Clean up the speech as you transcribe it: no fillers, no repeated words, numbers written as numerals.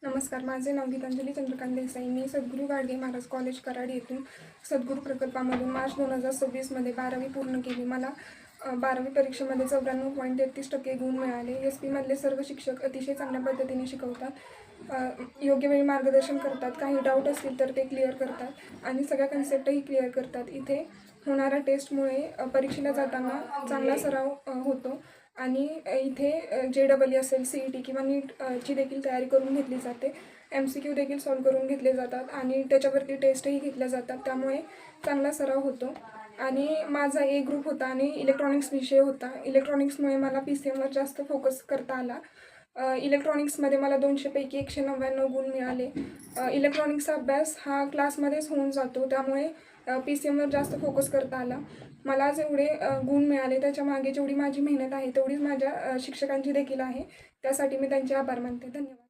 नमस्कार, माझे नाव गीतांजली चंद्रकांत देसाई. मी सद्गुरू गाडगे महाराज कॉलेज कराड येथून सद्गुरू प्रकल्पामधून मार्च 2026मध्ये 12वी पूर्ण केली. मला 12वी परीक्षेमध्ये 94.33% गुण मिळाले. SP मधले सर्व शिक्षक अतिशय चांगल्या पद्धतीने शिकवतात, योग्य वेळी मार्गदर्शन करतात, काही डाऊट असतील तर ते क्लिअर करतात आणि सगळ्या कन्सेप्टही क्लिअर करतात. इथे होणाऱ्या टेस्टमुळे परीक्षेला जाताना चांगला सराव होतो आणि इथे JEE असेल, CET किंवा नीटची देखील तयारी करून घेतली जाते. MCQ देखील सॉल्व करून घेतले जातात आणि त्याच्यावरती टेस्टही घेतल्या जातात. त्यामुळे चांगला सराव होतो. आणि माझा A ग्रुप होता आणि इलेक्ट्रॉनिक्स विषय होता. इलेक्ट्रॉनिक्समुळे मला PCMवर जास्त फोकस करता आला. इलेक्ट्रॉनिक्समध्ये मला 200 पैकी 199 गुण मिळाले. इलेक्ट्रॉनिक्सचा अभ्यास हा क्लासमध्येच होऊन जातो, त्यामुळे PCMवर जास्त फोकस करता आला. मला जेवढे गुण मिळाले त्याच्यामागे जेवढी माझी मेहनत आहे तेवढीच माझ्या शिक्षकांची देखील आहे. त्यासाठी मी त्यांचे आभार मानते. धन्यवाद.